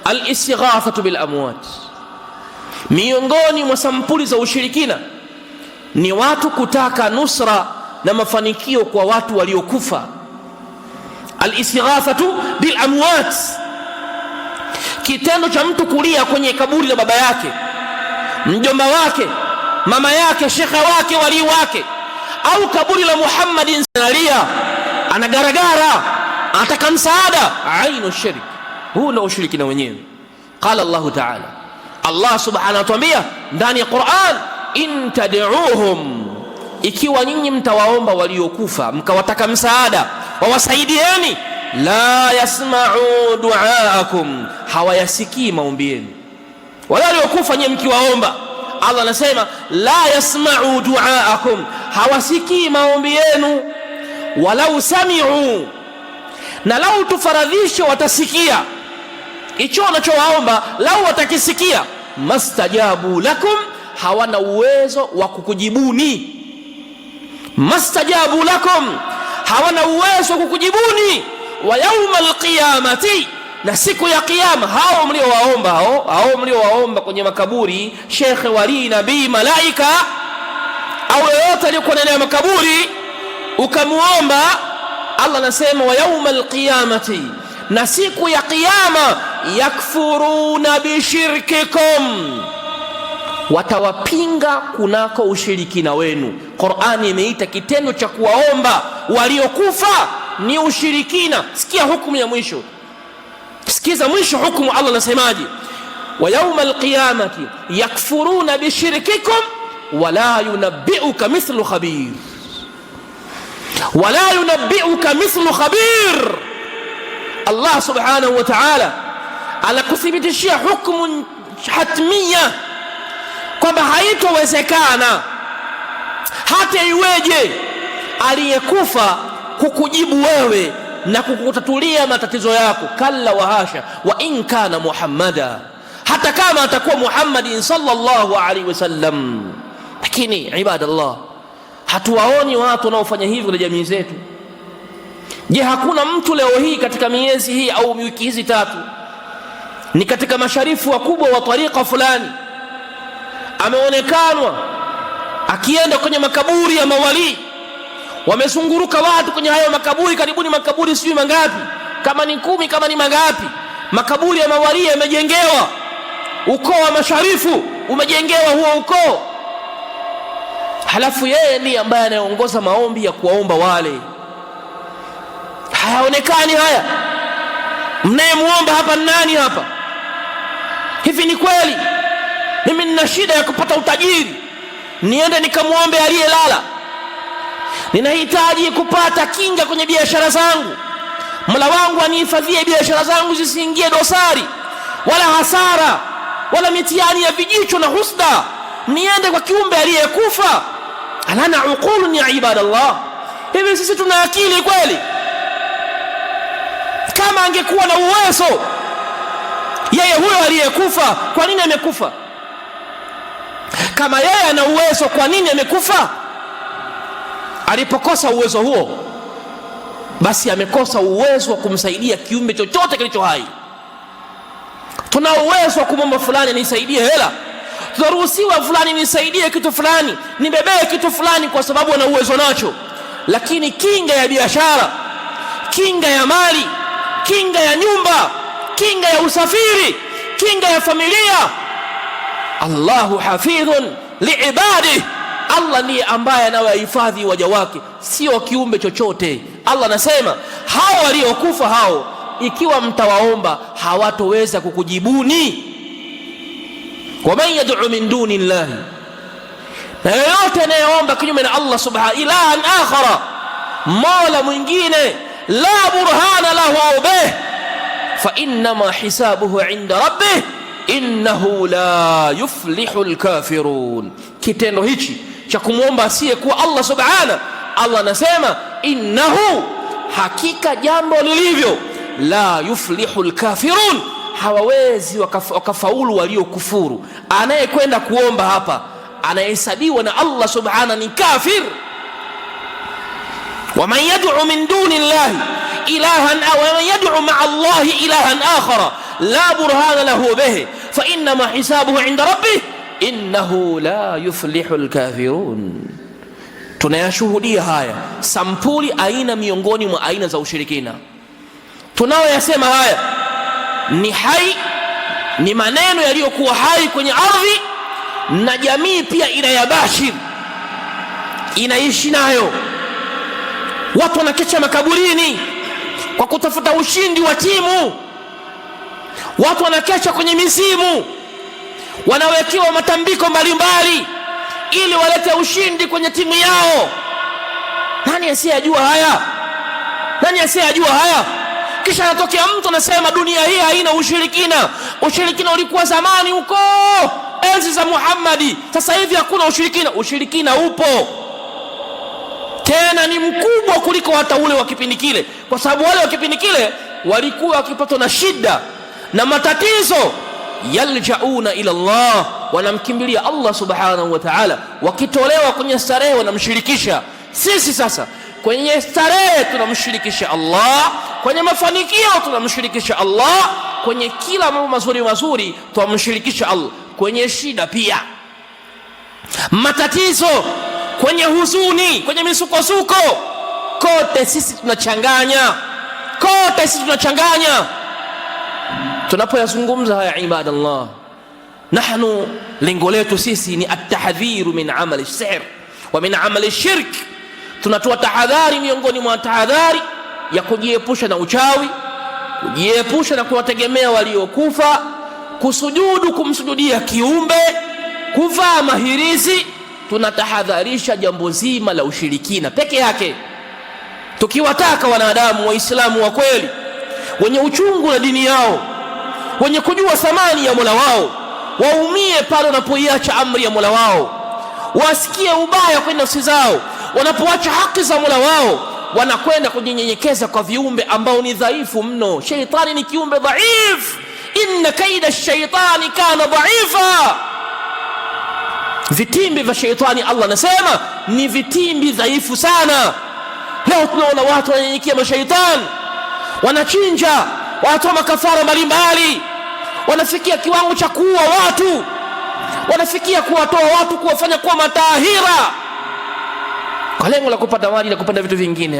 al-istighathatu bil amwat. Miongoni mwa sampuli za ushirikina ni watu kutaka nusra na mafanikio kwa watu waliokufa. Al-istighathatu bil amwat, kitendo cha mtu kulia kwenye kaburi la baba yake, mjomba wake, mama yake, shekha wake, wali wake, au kaburi la Muhammadin, analia, anagaragara, anataka msaada. Ainu shirk, huu ndio ushirikina wenyewe. Qala Allah ta'ala, Allah subhanahu wa ta'ala ndani ya Qur'an, in tad'uuhum, ikiwa nyinyi mtawaomba waliokufa mkawataka msaada wawasaidieni, la yasma'u du'aakum, hawayasikii maombi yenu. Wale waliokufa nyinyi mkiwaomba, Allah anasema la yasma'u du'aakum, hawasikii maombi yenu. Walau sami'u, na lau tufaradhishe watasikia icho wanachowaomba, lau watakisikia, mastajabu lakum, hawana uwezo wa kukujibuni. Mastajabu lakum, hawana uwezo wa kukujibuni. Wa yawmal qiyamati, na siku ya kiyama, hao mliowaomba kwenye makaburi, shekhe, wali, nabii, malaika au yoyote aliyokuwa ndani ya makaburi ukamuomba, Allah anasema wa yawmal qiyamati, na siku ya kiyama, yakfuruna bishirkikum, watawapinga kunako ushirikina wenu. Qur'ani imeita kitendo cha kuwaomba waliokufa ni ushirikina. Sikia hukumu ya mwisho, sikiza mwisho hukumu. Allah anasemaje? wa yawmal qiyamati yakfuruna bishirkikum wala yunabbi'uka mithlu khabir, wala yunabbi'uka mithlu khabir. Allah subhanahu wa ta'ala anakuthibitishia hukumu hatmia kwamba haitowezekana hata iweje aliyekufa kukujibu wewe na kukutatulia matatizo yako. Kalla wa hasha, wa in kana Muhammada, hata kama atakuwa Muhammadin sallallahu alaihi wasallam. Lakini ibadallah, hatuwaoni watu wanaofanya hivyo na jamii zetu. Je, hakuna mtu leo hii katika miezi hii au wiki hizi tatu ni katika masharifu wakubwa wa tariqa fulani ameonekanwa akienda kwenye makaburi ya mawali, wamezunguruka watu kwenye hayo makaburi, karibuni makaburi sijui mangapi, kama ni 10, kama ni mangapi, makaburi ya mawali yamejengewa, ukoo wa masharifu umejengewa huo ukoo, halafu yeye ndiye ambaye anayeongoza maombi ya kuwaomba wale. Hayaonekani haya? Mnayemuomba hapa nani hapa? Hivi ni kweli mimi nina shida ya kupata utajiri niende nikamuombe aliyelala? Ninahitaji kupata kinga kwenye biashara zangu, Mola wangu anihifadhie biashara zangu zisiingie dosari wala hasara wala mitihani ya vijicho na husda, niende kwa kiumbe aliyekufa? Alana uqulun ya ibadallah. Hivi sisi tuna akili kweli? Kama angekuwa na uwezo yeye huyo aliyekufa, kwa nini amekufa? Kama yeye ana uwezo, kwa nini amekufa? Alipokosa uwezo huo, basi amekosa uwezo wa kumsaidia kiumbe chochote kilicho hai. Tuna uwezo wa kumwomba fulani nisaidie hela, tunaruhusiwa fulani nisaidie kitu fulani, nibebee kitu fulani kwa sababu ana uwezo nacho. Lakini kinga ya biashara, kinga ya mali, kinga ya nyumba, kinga ya usafiri, kinga ya familia, Allahu hafidhun liibadihi, Allah ndiye ambaye anawahifadhi waja wake, sio kiumbe chochote. Allah anasema hao waliokufa hao, ikiwa mtawaomba hawatoweza kukujibuni. Waman yad'u min duni llahi, na yoyote anayeomba kinyume na Allah subhanahu ilahan akhara, mola mwingine, la burhana lahu bih, fa innama hisabuhu inda rabbih innahu la yuflihu alkafirun. Kitendo hichi cha kumwomba asiyekuwa Allah subhanahu, Allah anasema innahu, hakika jambo lilivyo, la yuflihu alkafirun, hawawezi wakafaulu waliokufuru. Anayekwenda kuomba hapa anahesabiwa na Allah subhanahu ni kafir. Waman yad'u min duni llahi, ilahan aw yad'u ma'a Allahi ilahan akhara la burhana lahu bihi fa inma hisabuhu 'inda rabbih innahu la yuflihul kafirun. Tunayashuhudia haya sampuli aina miongoni mwa aina za ushirikina. Tunaoyasema haya ni hai, ni maneno yaliyokuwa hai kwenye ardhi, na jamii pia inayabashir, inaishi nayo. Watu wanakecha makaburini kwa kutafuta ushindi wa timu. Watu wanakecha kwenye misimu, wanawekewa matambiko mbalimbali ili walete ushindi kwenye timu yao. Nani asiyejua haya? Nani asiyejua haya? Kisha anatokea mtu anasema dunia hii haina ushirikina. Ushirikina ulikuwa zamani huko enzi za Muhammadi, sasa hivi hakuna ushirikina. Ushirikina upo, tena ni mkubwa kuliko hata ule wa kipindi kile, kwa sababu wale wa kipindi kile walikuwa wakipatwa na shida na matatizo, yaljauna ila Allah, wanamkimbilia Allah subhanahu wa ta'ala. Wakitolewa kwenye starehe wanamshirikisha. Sisi sasa kwenye starehe tunamshirikisha Allah, kwenye mafanikio tunamshirikisha Allah, kwenye kila mambo mazuri mazuri tunamshirikisha Allah, kwenye shida pia, matatizo, kwenye huzuni, kwenye misukosuko, kote sisi tunachanganya, kote sisi tunachanganya. Tunapoyazungumza haya ibadallah, nahnu lengo letu sisi ni at-tahdhiru min amali sihr wa min amali shirk. Tunatoa tahadhari miongoni mwa tahadhari ya kujiepusha na uchawi, kujiepusha na kuwategemea waliokufa, kusujudu kumsujudia kiumbe, kuvaa mahirizi. Tunatahadharisha jambo zima la ushirikina peke yake, tukiwataka wanadamu waislamu wa kweli wenye uchungu na dini yao, wenye kujua thamani ya Mola wao, waumie pale wanapoiacha amri ya Mola wao, wasikie ubaya kwenye nafsi zao wanapoacha haki za Mola wao, wanakwenda kujinyenyekeza kwa viumbe ambao ni dhaifu mno. Shaitani ni kiumbe dhaif, inna kaida shaitani kana dhaifa. Vitimbi vya shaitani, Allah anasema ni vitimbi dhaifu sana. Leo tunaona watu wananyenyekea mashaitani, wanachinja, wanatoa makafara mbalimbali, wanafikia kiwango cha kuua watu, wanafikia kuwatoa watu, kuwafanya kuwa matahira kwa lengo la kupata mali na kupata vitu vingine.